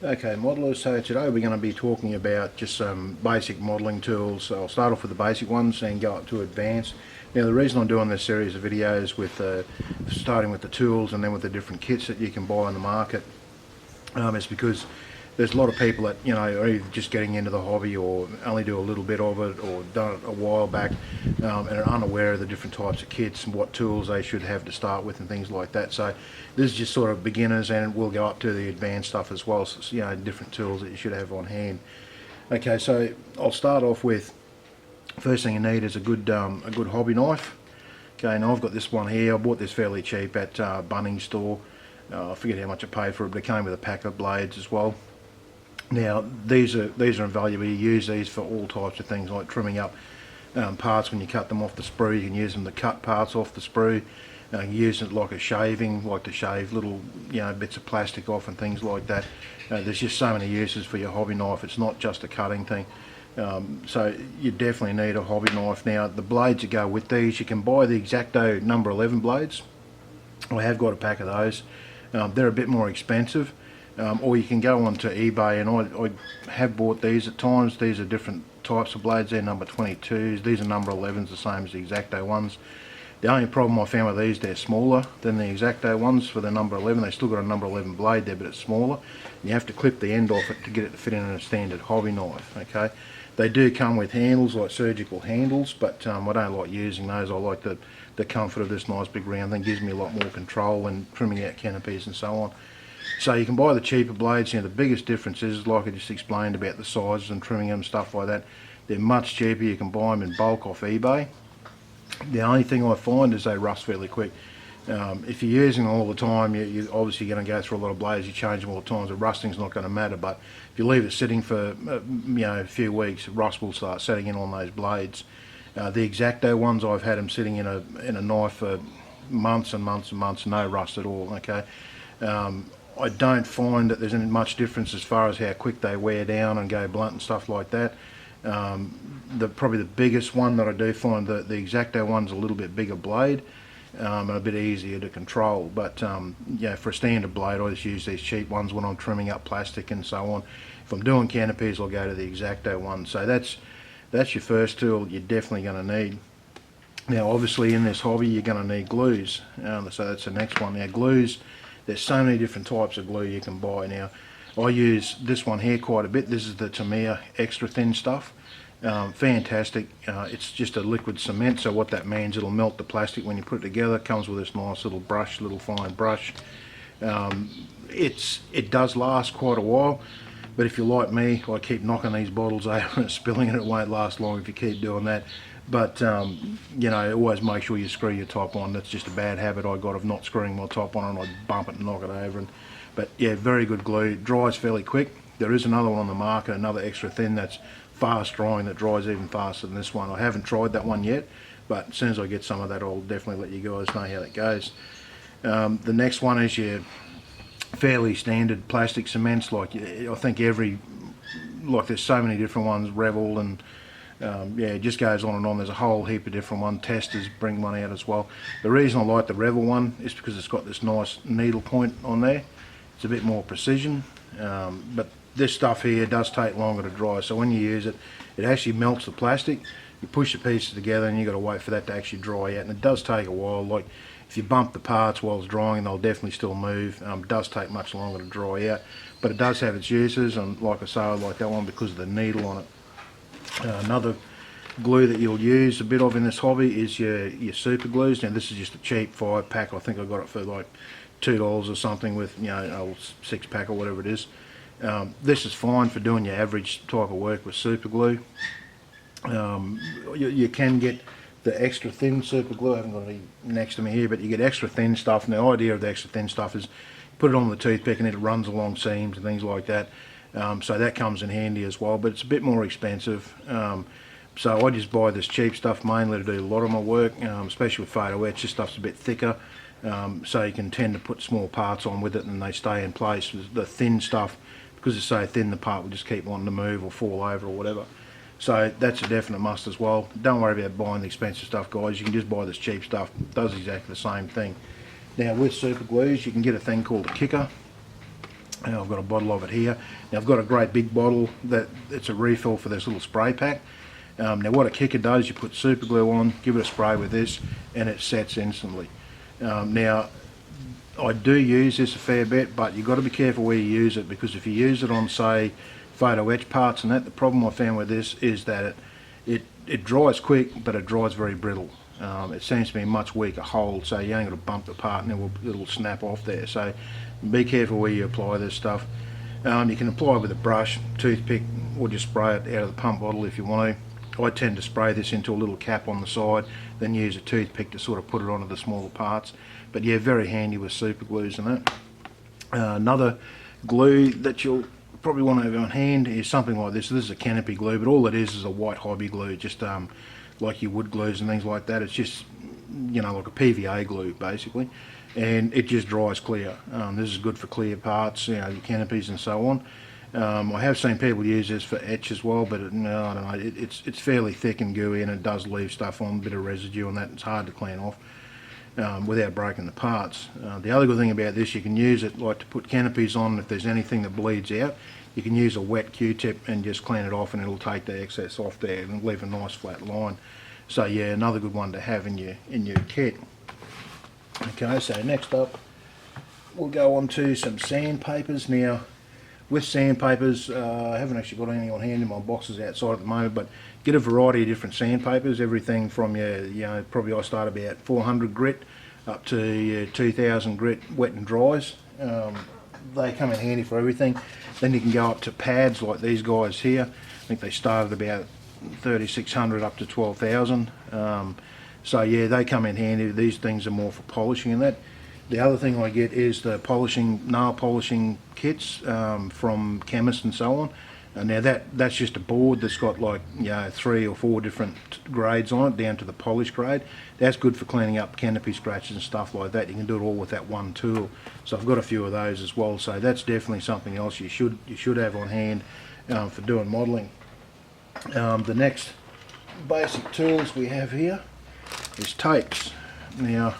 Okay, modelers, so today we're going to be talking about just some basic modelling tools. So I'll start off with the basic ones and go up to advanced. Now the reason I'm doing this series of videos with starting with the tools and then with the different kits that you can buy on the market is because there's a lot of people that, you know, are either just getting into the hobby or only do a little bit of it or done it a while back and are unaware of the different types of kits and what tools they should have to start with and things like that. So this is just sort of beginners, and we'll go up to the advanced stuff as well, so, you know, different tools that you should have on hand. Okay, so I'll start off with, first thing you need is a good hobby knife. Okay, now I've got this one here. I bought this fairly cheap at Bunnings store. I forget how much I paid for it, but it came with a pack of blades as well. Now these are invaluable. You use these for all types of things, like trimming up parts when you cut them off the sprue. You can use them to cut parts off the sprue. You can use it like a shaving, like to shave little, you know, bits of plastic off and things like that. There's just so many uses for your hobby knife. It's not just a cutting thing. So you definitely need a hobby knife. Now the blades that go with these, you can buy the X-Acto number 11 blades. I have got a pack of those. They're a bit more expensive. Or you can go onto eBay, and I have bought these at times. These are different types of blades. They're number 22s. These are number 11s, the same as the X-Acto ones. The only problem I found with these, they're smaller than the X-Acto ones for the number 11. They still got a number 11 blade there, but it's smaller. You have to clip the end off it to get it to fit in a standard hobby knife. Okay, they do come with handles, like surgical handles, but I don't like using those. I like the comfort of this nice big round thing. Gives me a lot more control when trimming out canopies and so on. So you can buy the cheaper blades. You know, the biggest difference is, like I just explained about the sizes and trimming them and stuff like that, they're much cheaper. You can buy them in bulk off eBay. The only thing I find is they rust fairly quick. If you're using them all the time, you're obviously going to go through a lot of blades. You change them all the time, so rusting's not going to matter. But if you leave it sitting for you know, a few weeks, rust will start setting in on those blades. The X-Acto ones, I've had them sitting in a knife for months and months and months, no rust at all. Okay. I don't find that there's any much difference as far as how quick they wear down and go blunt and stuff like that. Probably the biggest one that I do find, the X-Acto one's a little bit bigger blade and a bit easier to control. But yeah, for a standard blade, I just use these cheap ones when I'm trimming up plastic and so on. If I'm doing canopies, I'll go to the X-Acto one. So that's your first tool you're definitely going to need. Now, obviously, in this hobby, you're going to need glues. So that's the next one. Now, glues. There's so many different types of glue you can buy. Now, I use this one here quite a bit. This is the Tamiya extra thin stuff. Fantastic. It's just a liquid cement, so what that means, it'll melt the plastic when you put it together. It comes with this nice little brush, little fine brush. It does last quite a while, but if you're like me, I keep knocking these bottles over and spilling it. It won't last long if you keep doing that. But you know, always make sure you screw your top on. That's just a bad habit I got of not screwing my top on, and I bump it and knock it over. But yeah, very good glue. It dries fairly quick. There is another one on the market, another extra thin that's fast drying, that dries even faster than this one. I haven't tried that one yet, but as soon as I get some of that, I'll definitely let you guys know how that goes. The next one is your fairly standard plastic cements. Like, I think there's so many different ones, Revel and yeah, it just goes on and on. There's a whole heap of different ones. Testers bring one out as well. The reason I like the Revel one is because it's got this nice needle point on there. It's a bit more precision, but this stuff here does take longer to dry. So when you use it, it actually melts the plastic. You push the pieces together and you've got to wait for that to actually dry out, and it does take a while. Like, if you bump the parts while it's drying, they'll definitely still move. It does take much longer to dry out, but it does have its uses, and like I say, I like that one because of the needle on it. Another glue that you'll use a bit of in this hobby is your super glues. Now this is just a cheap 5-pack. I think I got it for like $2 or something, with, you know, a 6-pack or whatever it is. This is fine for doing your average type of work with super glue. You can get the extra thin super glue. I haven't got any next to me here, but you get extra thin stuff. And the idea of the extra thin stuff is put it on the toothpick and it runs along seams and things like that. So that comes in handy as well, but it's a bit more expensive. So I just buy this cheap stuff mainly to do a lot of my work, especially with photo etch. This stuff's a bit thicker, so you can tend to put small parts on with it and they stay in place. The thin stuff, because it's so thin, the part will just keep wanting to move or fall over or whatever. So that's a definite must as well. Don't worry about buying the expensive stuff, guys. You can just buy this cheap stuff. It does exactly the same thing. Now with super glues, you can get a thing called a kicker. And I've got a bottle of it here. Now I've got a great big bottle that it's a refill for this little spray pack. Now what a kicker does, you put super glue on, give it a spray with this, and it sets instantly. Now I do use this a fair bit, but you've got to be careful where you use it, because if you use it on, say, photo etch parts and that, the problem I found with this is that it dries quick, but it dries very brittle. It seems to be a much weaker hold, so you ain't got to bump the part and it'll snap off there. So be careful where you apply this stuff. You can apply it with a brush, toothpick, or just spray it out of the pump bottle if you want to. I tend to spray this into a little cap on the side, then use a toothpick to sort of put it onto the smaller parts. But yeah, very handy with super glues and that. Another glue that you'll probably want to have on hand is something like this. This is a canopy glue, but all it is a white hobby glue, just like your wood glues and things like that. It's just, you know, like a PVA glue basically, and it just dries clear. This is good for clear parts, you know, your canopies and so on. I have seen people use this for etch as well, but no, I don't know. It's fairly thick and gooey, and it does leave stuff on, a bit of residue on that. It's hard to clean off without breaking the parts. The other good thing about this, you can use it like to put canopies on. If there's anything that bleeds out, you can use a wet Q-tip and just clean it off, and it'll take the excess off there and leave a nice flat line. So yeah, another good one to have in your kit. Okay, so next up we'll go on to some sandpapers. Now with sandpapers, I haven't actually got any on hand in my boxes outside at the moment, but get a variety of different sandpapers, everything from your, you know, probably I start about 400 grit up to your 2000 grit wet and dries. They come in handy for everything. Then you can go up to pads like these guys here. I think they start at about 3600 up to 12,000. So yeah, they come in handy. These things are more for polishing and that. The other thing I get is the nail polishing kits from chemists and so on. And now that's just a board that's got, like, you know, 3 or 4 different grades on it, down to the polish grade. That's good for cleaning up canopy scratches and stuff like that. You can do it all with that one tool. So I've got a few of those as well. So that's definitely something else you should have on hand for doing modelling. The next basic tools we have here is tapes. Now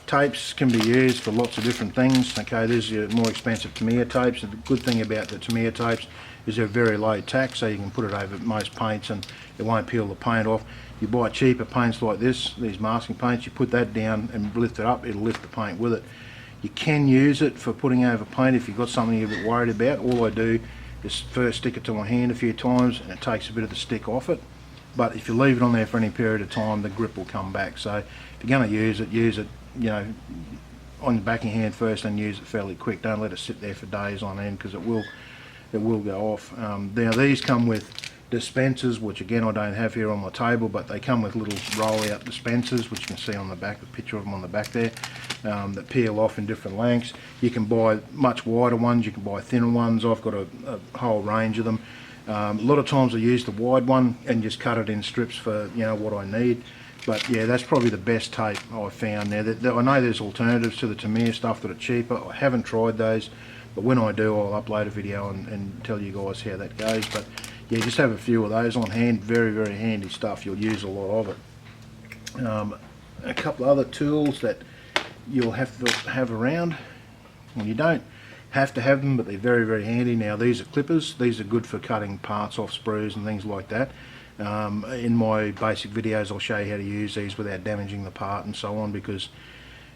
tapes can be used for lots of different things. Okay, there's your more expensive Tamiya tapes, and the good thing about the Tamiya tapes is they're very low tack, so you can put it over most paints and it won't peel the paint off. You buy cheaper paints like this, these masking paints, you put that down and lift it up, it'll lift the paint with it. You can use it for putting over paint if you've got something you're a bit worried about. All I do is first stick it to my hand a few times and it takes a bit of the stick off it. But if you leave it on there for any period of time, the grip will come back. So if you're going to use it, you know, on the back of your hand first and use it fairly quick. Don't let it sit there for days on end, because it will go off. Now these come with dispensers, which again I don't have here on my table, but they come with little roll out dispensers, which you can see on the back, a picture of them on the back there, that peel off in different lengths. You can buy much wider ones, you can buy thinner ones. I've got a whole range of them. A lot of times I use the wide one and just cut it in strips for, you know, what I need. But yeah, that's probably the best tape I've found. Now I know there's alternatives to the Tamiya stuff that are cheaper. I haven't tried those, but when I do, I'll upload a video and tell you guys how that goes. But yeah, just have a few of those on hand. Very, very handy stuff. You'll use a lot of it. A couple of other tools that you'll have to have around. Well, you don't have to have them, but they're very, very handy. Now these are clippers. These are good for cutting parts off sprues and things like that. In my basic videos I'll show you how to use these without damaging the part and so on, because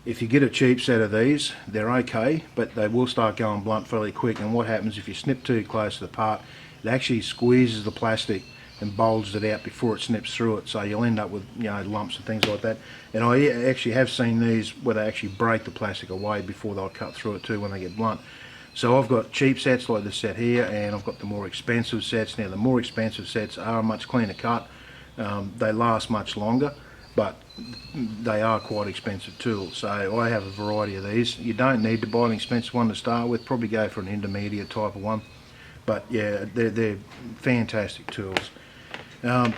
if you get a cheap set of these, they're okay, but they will start going blunt fairly quick. And what happens if you snip too close to the part, it actually squeezes the plastic and bulges it out before it snips through it, so you'll end up with, you know, lumps and things like that. And I actually have seen these where they actually break the plastic away before they'll cut through it too when they get blunt. So I've got cheap sets like this set here, and I've got the more expensive sets. Now the more expensive sets are a much cleaner cut. They last much longer, but they are quite expensive tools. So I have a variety of these. You don't need to buy an expensive one to start with. Probably go for an intermediate type of one. But yeah, they're fantastic tools.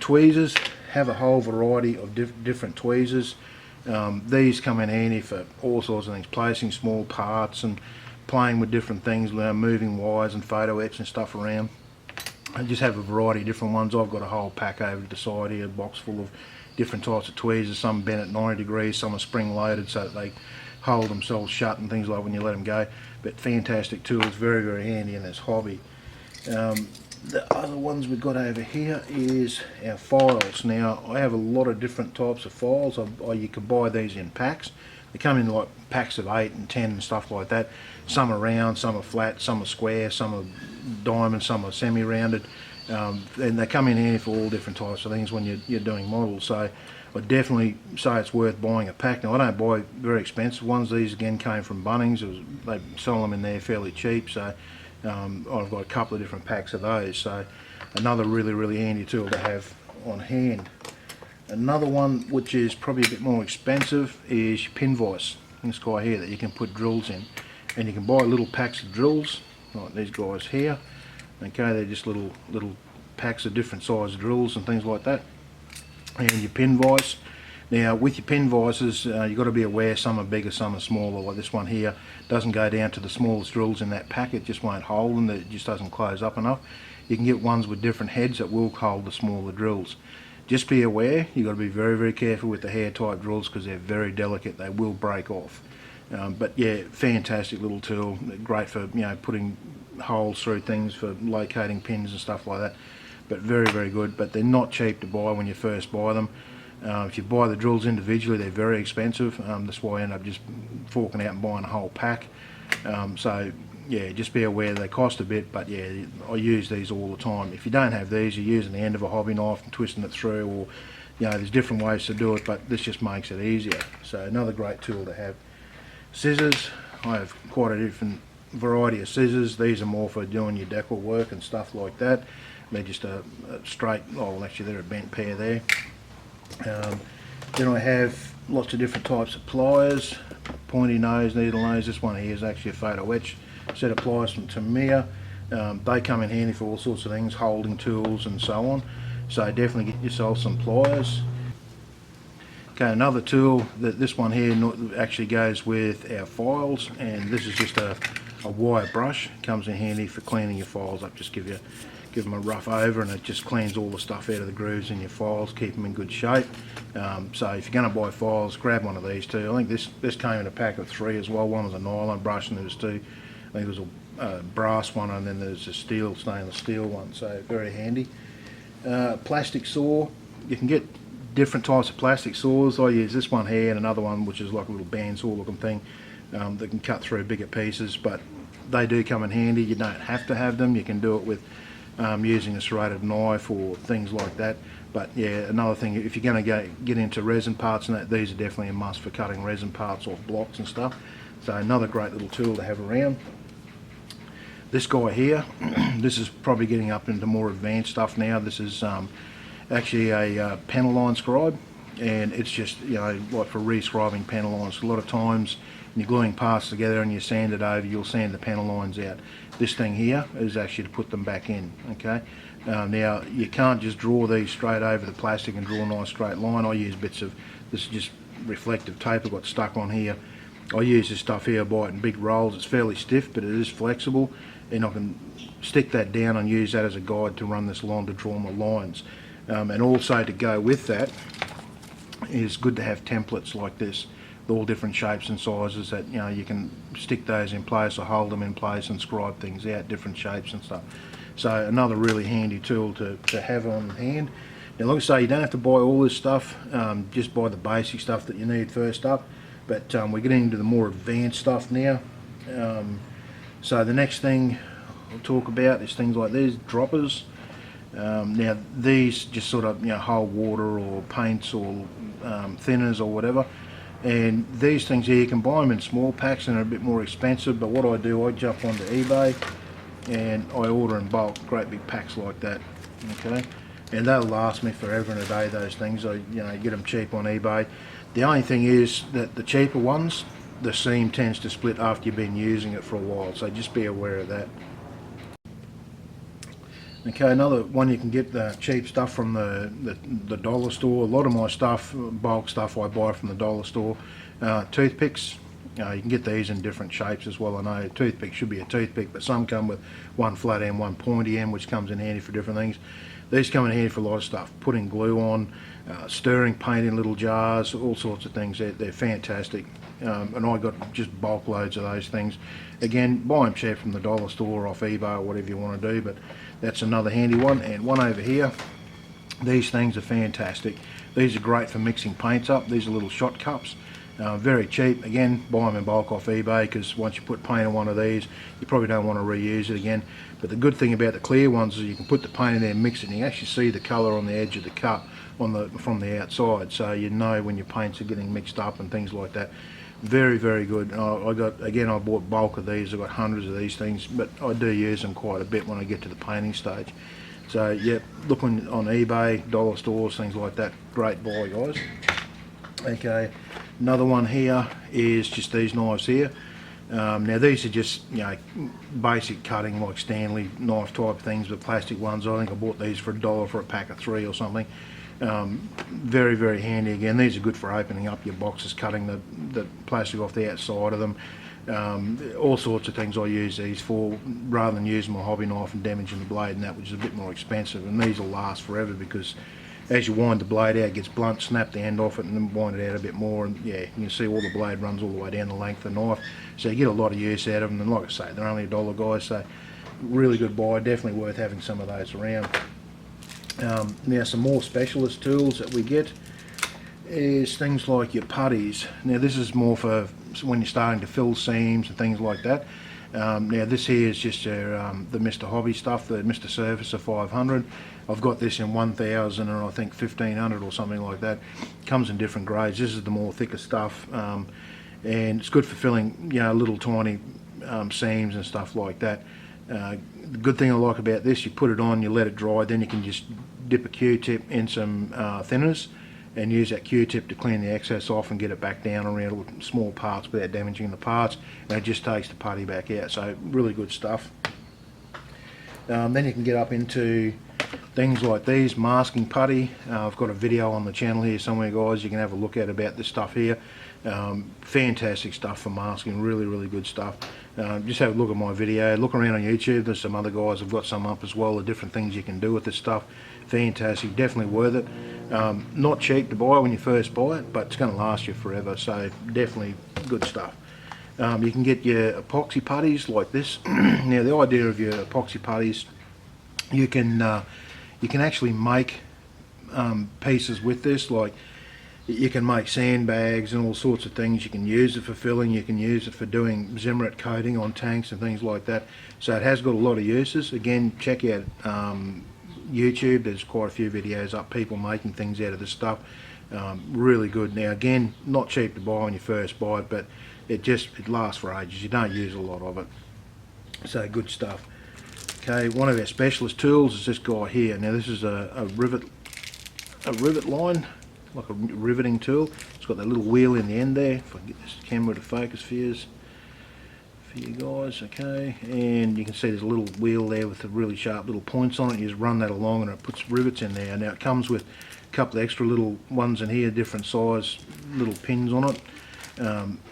Tweezers, have a whole variety of different tweezers. These come in handy for all sorts of things, placing small parts and playing with different things, moving wires and photo etch and stuff around. I just have a variety of different ones. I've got a whole pack over to the side here, a box full of different types of tweezers. Some bent at 90 degrees, some are spring loaded so that they hold themselves shut and things like when you let them go. But fantastic tools, very, very handy in this hobby. The other ones we've got over here is our files. Now I have a lot of different types of files. You can buy these in packs. They come in like packs of 8 and 10 and stuff like that. Some are round, some are flat, some are square, some are diamond, some are semi-rounded. And they come in here for all different types of things when you're doing models. So I definitely say it's worth buying a pack. Now I don't buy very expensive ones. These again came from Bunnings. They sell them in there fairly cheap. So I've got a couple of different packs of those. So another really, really handy tool to have on hand. Another one which is probably a bit more expensive is your pin vise. This guy here that you can put drills in. And you can buy little packs of drills, like these guys here. Okay, they're just little packs of different size drills and things like that. And your pin vise. Now with your pin vices, you've got to be aware some are bigger, some are smaller. Like this one here doesn't go down to the smallest drills in that pack. It just won't hold them. It just doesn't close up enough. You can get ones with different heads that will hold the smaller drills. Just be aware, you've got to be very, very careful with the hair type drills because they're very delicate. They will break off. But yeah, fantastic little tool. Great for putting holes through things, for locating pins and stuff like that. But very, very good. But they're not cheap to buy when you first buy them. If you buy the drills individually, they're very expensive. That's why I end up just forking out and buying a whole pack. So yeah, just be aware they cost a bit, but yeah, I use these all the time. If you don't have these, you're using the end of a hobby knife and twisting it through, or there's different ways to do it, but this just makes it easier. So another great tool to have. Scissors, I have quite a different variety of scissors. These are more for doing your decor work and stuff like that. They're just a straight, well actually they're a bent pair there. Then I have lots of different types of pliers, pointy nose, needle nose. This one here is actually a photo etch set of pliers from Tamiya. They come in handy for all sorts of things, holding tools and so on. So definitely get yourself some pliers. Okay, another tool, this one here actually goes with our files, and this is just a wire brush. Comes in handy for cleaning your files up. Just give them a rough over and it just cleans all the stuff out of the grooves in your files, keep them in good shape. So if you're going to buy files, grab one of these too. I think this came in a pack of 3 as well. One was a nylon brush and there was 2. I think there was a brass one and then there's a stainless steel one, so very handy. Plastic saw, you can get different types of plastic saws. I use this one here and another one which is like a little bandsaw looking thing that can cut through bigger pieces, but they do come in handy. You don't have to have them. You can do it with using a serrated knife or things like that. But yeah, another thing, if you're going to get into resin parts and that, these are definitely a must for cutting resin parts off blocks and stuff. So another great little tool to have around. This guy here, this is probably getting up into more advanced stuff now. This is actually a panel line scribe, and it's just like for re-scribing panel lines. A lot of times when you're gluing parts together and you sand it over, you'll sand the panel lines out. This thing here is actually to put them back in. Okay, now you can't just draw these straight over the plastic and draw a nice straight line. I use bits of this is just reflective tape I've got stuck on here. I use this stuff here, buy it in big rolls. It's fairly stiff, but it is flexible, and I can stick that down and use that as a guide to run this along to draw my lines. And also to go with that is good to have templates like this, with all different shapes and sizes that you can stick those in place or hold them in place and scribe things out, different shapes and stuff. So another really handy tool to have on hand. Now like I say, you don't have to buy all this stuff, just buy the basic stuff that you need first up. But we're getting into the more advanced stuff now. So the next thing I'll talk about is things like these droppers. Now these just sort of hold water or paints or thinners or whatever. And these things here, you can buy them in small packs and they're a bit more expensive. But what I do, I jump onto eBay and I order in bulk, great big packs like that. Okay, and they'll last me forever and a day. Those things, I get them cheap on eBay. The only thing is that the cheaper ones, the seam tends to split after you've been using it for a while, so just be aware of that. Okay, another one, you can get the cheap stuff from the dollar store. A lot of my stuff, bulk stuff, I buy from the dollar store. Toothpicks, you can get these in different shapes as well. I know a toothpick should be a toothpick, but some come with one flat end, one pointy end, which comes in handy for different things. These come in handy for a lot of stuff, putting glue on, stirring paint in little jars, all sorts of things. They're fantastic. And I got just bulk loads of those things. Again, buy them cheap from the dollar store, off eBay, or whatever you want to do, but that's another handy one. And one over here, these things are fantastic. These are great for mixing paints up. These are little shot cups. Very cheap. Again, buy them in bulk off eBay, because once you put paint on one of these, you probably don't want to reuse it again. But the good thing about the clear ones is you can put the paint in there and mix it, and you actually see the colour on the edge of the cup from the outside, so you know when your paints are getting mixed up and things like that. Very, very good. I bought bulk of these. I've got hundreds of these things, but I do use them quite a bit when I get to the painting stage. So yeah, look on eBay, dollar stores, things like that. Great buy, guys. Okay, another one here is just these knives here. Now these are just, you know, basic cutting, like Stanley knife type things, but plastic ones. I think I bought these for $1 for a pack of 3 or something. Very, very handy. Again, these are good for opening up your boxes, cutting the plastic off the outside of them. All sorts of things I use these for, rather than using my hobby knife and damaging the blade and that, which is a bit more expensive. And these will last forever, because as you wind the blade out, it gets blunt, snap the end off it and then wind it out a bit more, and yeah, you can see all the blade runs all the way down the length of the knife, so you get a lot of use out of them. And like I say, they're only $1, guys, so really good buy. Definitely worth having some of those around. Now some more specialist tools that we get is things like your putties. Now this is more for when you're starting to fill seams and things like that. Now this here is just your, the Mr. Hobby stuff, the Mr. Surfacer 500. I've got this in 1000 and I think 1500 or something like that. Comes in different grades. This is the more thicker stuff, and it's good for filling, you know, little tiny seams and stuff like that. The good thing I like about this, you put it on, you let it dry, then you can just dip a Q-tip in some thinners and use that Q-tip to clean the excess off and get it back down around small parts without damaging the parts, and it just takes the putty back out. So really good stuff. Then you can get up into things like these, masking putty. I've got a video on the channel here somewhere, guys, you can have a look at about this stuff here. Fantastic stuff for masking, really, really good stuff. Just have a look at my video, look around on YouTube, there's some other guys have got some up as well, the different things you can do with this stuff. Fantastic, definitely worth it. Not cheap to buy when you first buy it, but it's going to last you forever, so definitely good stuff. You can get your epoxy putties like this. Now the idea of your epoxy putties, you can actually make pieces with this. Like, you can make sandbags and all sorts of things. You can use it for filling, you can use it for doing Zimmerit coating on tanks and things like that. So it has got a lot of uses. Again, check out YouTube, there's quite a few videos up, people making things out of this stuff. Really good. Now again, not cheap to buy when you first buy it, but it lasts for ages. You don't use a lot of it. So good stuff. Okay, one of our specialist tools is this guy here. Now this is a rivet line, like a riveting tool. It's got that little wheel in the end there. If I can get this camera to focus for you guys, okay. And you can see there's a little wheel there with the really sharp little points on it. You just run that along and it puts rivets in there. Now it comes with a couple of extra little ones in here, different size little pins on it.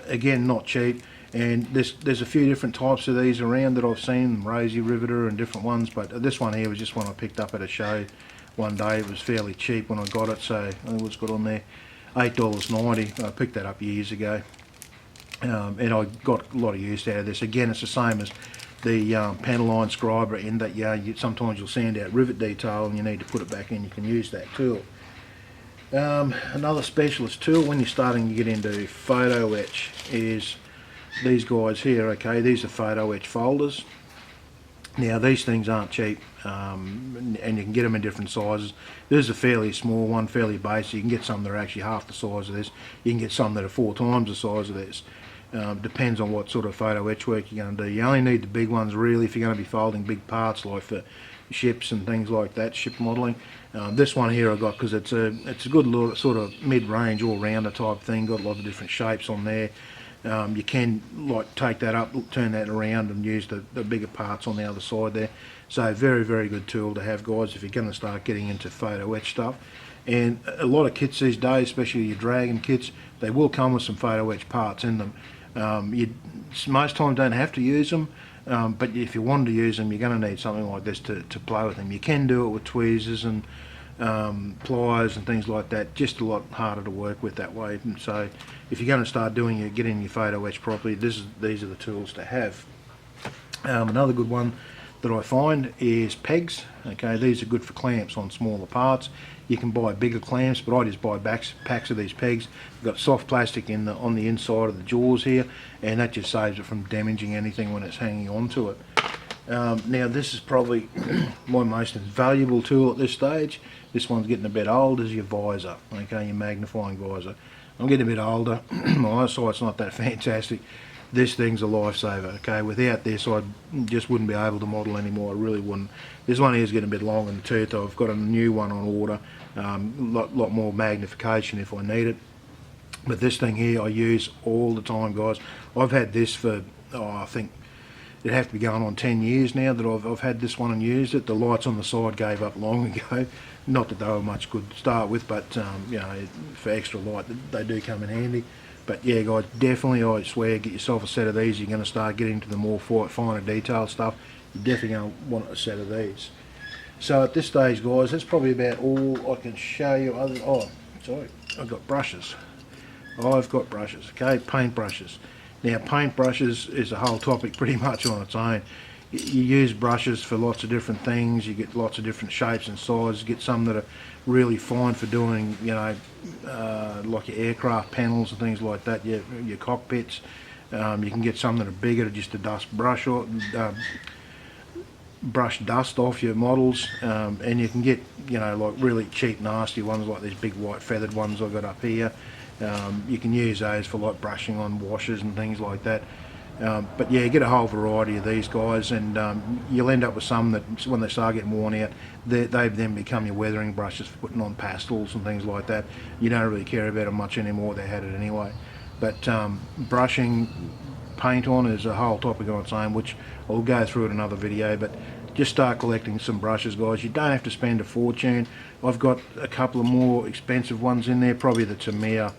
Again, not cheap. And there's a few different types of these around that I've seen, Rosie Riveter and different ones, but this one here was just one I picked up at a show one day. It was fairly cheap when I got it, so I think what's got on there, $8.90. I picked that up years ago, and I got a lot of use out of this. Again, it's the same as the Panaline scriber, in that sometimes you'll sand out rivet detail and you need to put it back in. You can use that tool. Another specialist tool when you're starting to get into photo etch is these guys here. Okay, these are photo etch folders. Now these things aren't cheap, and you can get them in different sizes. This is a fairly small one, fairly basic. You can get some that are actually half the size of this. You can get some that are 4 times the size of this. Depends on what sort of photo etch work you're going to do. You only need the big ones really if you're going to be folding big parts like for ships and things like that, ship modelling. This one here I got because it's a good sort of mid-range all-rounder type thing. Got a lot of different shapes on there. You can like take that up, turn that around and use the bigger parts on the other side there. So very, very good tool to have, guys, if you're going to start getting into photo etch stuff. And a lot of kits these days, especially your Dragon kits, they will come with some photo etch parts in them. You most times don't have to use them, but if you wanted to use them, you're going to need something like this to play with them. You can do it with tweezers and pliers and things like that, just a lot harder to work with that way. And so if you're going to start getting your photo etch properly, these are the tools to have. Another good one that I find is pegs. Okay, these are good for clamps on smaller parts. You can buy bigger clamps, but I just buy packs of these pegs. They've got soft plastic on the inside of the jaws here, and that just saves it from damaging anything when it's hanging onto it. Now this is probably my most valuable tool at this stage. This one's getting a bit old, is your visor. Okay, your magnifying visor. I'm getting a bit older. My eyesight's not that fantastic. This thing's a lifesaver. Okay, without this I just wouldn't be able to model anymore. I really wouldn't. This one here is getting a bit long in the tooth. I've got a new one on order. Lot more magnification if I need it. But this thing here I use all the time, guys. I've had this for I think it'd have to be going on 10 years now that I've had this one and used it. The lights on the side gave up long ago. Not that they were much good to start with, but you know, for extra light they do come in handy. But yeah, guys, definitely, I swear, get yourself a set of these. You're going to start getting into the more finer detail stuff. You're definitely going to want a set of these. So at this stage, guys, that's probably about all I can show you. Oh, sorry, I've got brushes. I've got brushes, okay, paint brushes. Now, paint brushes is a whole topic pretty much on its own. You use brushes for lots of different things. You get lots of different shapes and sizes. You get some that are really fine for doing, you know, like your aircraft panels and things like that, your cockpits. You can get some that are bigger, just to brush dust off your models, and you can get, you know, like really cheap, nasty ones like these big white feathered ones I've got up here. You can use those for like brushing on washers and things like that. But yeah, get a whole variety of these guys, and you'll end up with some that when they start getting worn out, they then become your weathering brushes for putting on pastels and things like that. You don't really care about them much anymore, they had it anyway. But brushing paint on is a whole topic on its own, which I'll go through in another video. But just start collecting some brushes, guys. You don't have to spend a fortune. I've got a couple of more expensive ones in there, probably the Tamiya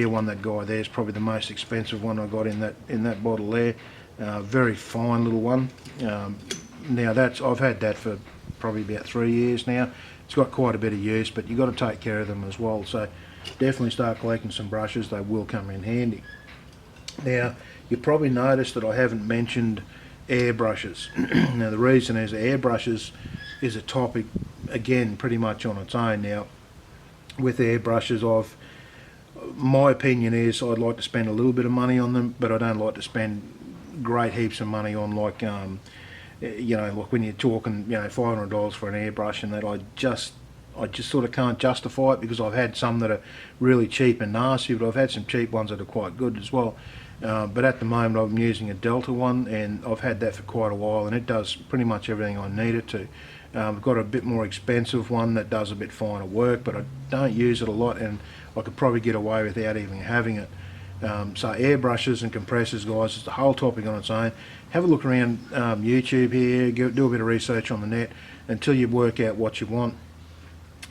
one, that guy there is probably the most expensive one I got in that bottle there. Very fine little one. Now I've had that for probably about 3 years now. It's got quite a bit of use, but you've got to take care of them as well. So definitely start collecting some brushes. They will come in handy. Now you probably noticed that I haven't mentioned airbrushes. Now the reason is airbrushes is a topic again pretty much on its own. Now with airbrushes, my opinion is I'd like to spend a little bit of money on them, but I don't like to spend great heaps of money on, like, you know, like when you're talking, you know, $500 for an airbrush and that. I just sort of can't justify it, because I've had some that are really cheap and nasty, but I've had some cheap ones that are quite good as well. But at the moment I'm using a Delta one, and I've had that for quite a while, and it does pretty much everything I need it to. I've got a bit more expensive one that does a bit finer work, but I don't use it a lot, and I could probably get away without even having it. So airbrushes and compressors, guys, it's a whole topic on its own. Have a look around YouTube here, do a bit of research on the net until you work out what you want,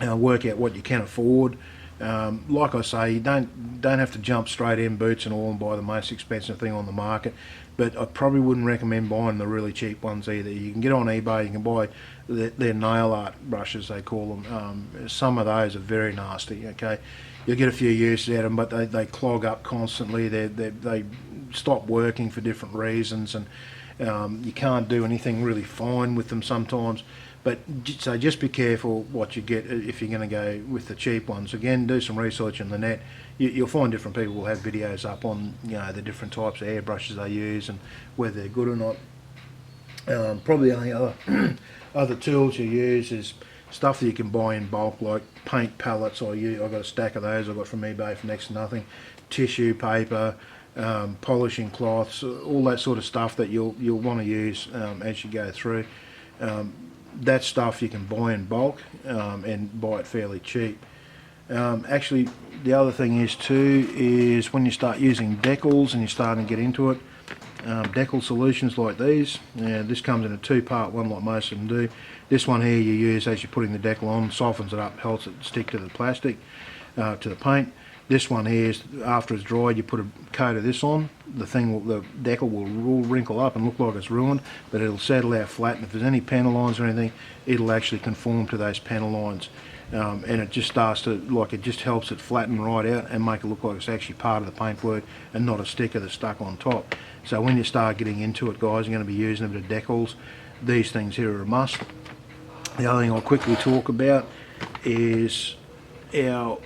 work out what you can afford. Like I say, you don't have to jump straight in boots and all and buy the most expensive thing on the market, but I probably wouldn't recommend buying the really cheap ones either. You can get on eBay, you can buy their nail art brushes, they call them. Some of those are very nasty. Okay, you'll get a few uses out of them, but they clog up constantly. They stop working for different reasons, and you can't do anything really fine with them sometimes. But so just be careful what you get if you're going to go with the cheap ones. Again, do some research on the net. You'll find different people will have videos up on, you know, the different types of airbrushes they use and whether they're good or not. Probably the only other tools you use is stuff that you can buy in bulk, like paint pallets. I've got a stack of those I got from eBay for next to nothing. Tissue paper, polishing cloths, all that sort of stuff that you'll want to use as you go through. That stuff you can buy in bulk and buy it fairly cheap. Actually, the other thing is too, is when you start using decals and you're starting to get into it, decal solutions like these, this comes in a two-part one like most of them do. This one here you use as you're putting the decal on, softens it up, helps it stick to the plastic, to the paint. This one here is, after it's dried, you put a coat of this on, the decal will wrinkle up and look like it's ruined, but it'll settle out flat, and if there's any panel lines or anything, it'll actually conform to those panel lines. And it just starts to, it just helps it flatten right out and make it look like it's actually part of the paintwork and not a sticker that's stuck on top. So when you start getting into it, guys, you're going to be using a bit of decals. These things here are a must. The other thing I'll quickly talk about is our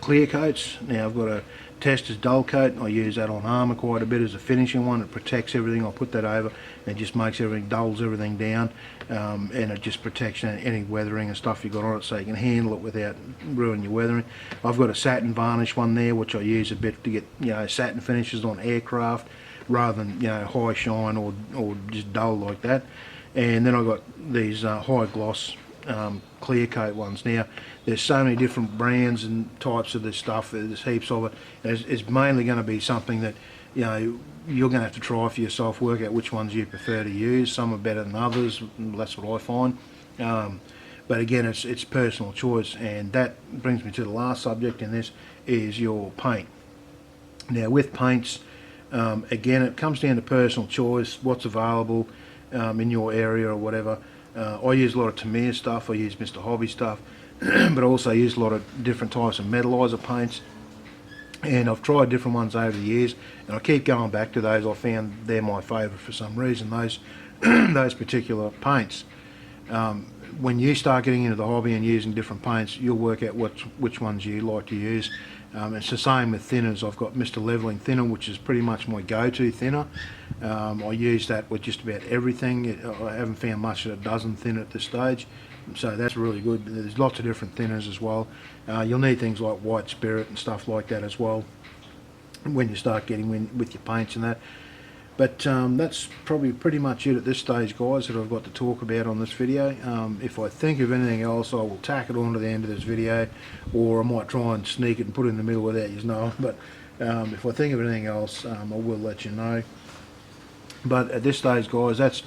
clear coats. Now I've got a Tester's dull coat. I use that on armour quite a bit as a finishing one. It protects everything. I'll put that over, and it just makes everything, dulls everything down, and it just protects any weathering and stuff you've got on it, so you can handle it without ruining your weathering. I've got a satin varnish one there, which I use a bit to get satin finishes on aircraft rather than high shine or just dull like that. And then I've got these high gloss clear coat ones. Now there's so many different brands and types of this stuff, there's heaps of it. It's mainly going to be something that you're going to have to try for yourself, work out which ones you prefer to use. Some are better than others, that's what I find, but again, it's personal choice. And that brings me to the last subject in this, is your paint. Now with paints, again, it comes down to personal choice, what's available in your area or whatever. I use a lot of Tamiya stuff, I use Mr. Hobby stuff, but I also use a lot of different types of metallizer paints, and I've tried different ones over the years, and I keep going back to those. I found they're my favourite for some reason, those those particular paints. When you start getting into the hobby and using different paints, you'll work out which ones you like to use. It's the same with thinners. I've got Mr. Leveling Thinner, which is pretty much my go-to thinner. I use that with just about everything. I haven't found much that it doesn't thin at this stage, so that's really good. There's lots of different thinners as well. You'll need things like white spirit and stuff like that as well when you start getting with your paints and that. But that's probably pretty much it at this stage, guys, that I've got to talk about on this video. If I think of anything else, I will tack it on to the end of this video, or I might try and sneak it and put it in the middle without you knowing. But if I think of anything else, I will let you know. But at this stage, guys, that's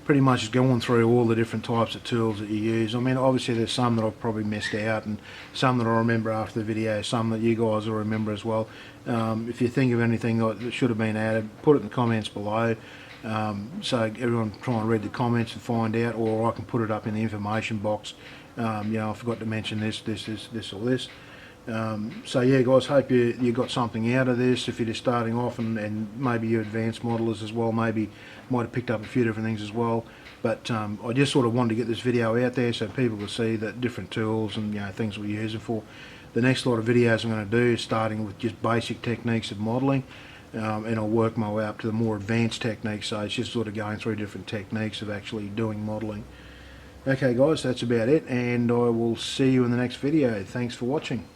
pretty much going through all the different types of tools that you use. I mean, obviously there's some that I've probably missed out, and some that I remember after the video, some that you guys will remember as well. If you think of anything that should have been added, put it in the comments below, so everyone try and read the comments and find out, or I can put it up in the information box. I forgot to mention this or this. So yeah, guys, hope you got something out of this. If you're just starting off, and maybe you advanced modelers as well, maybe might have picked up a few different things as well. But I just sort of wanted to get this video out there so people can see that different tools and things we're using for. The next lot of videos I'm going to do is starting with just basic techniques of modeling, and I'll work my way up to the more advanced techniques. So it's just sort of going through different techniques of actually doing modeling. Okay guys, that's about it, and I will see you in the next video. Thanks for watching.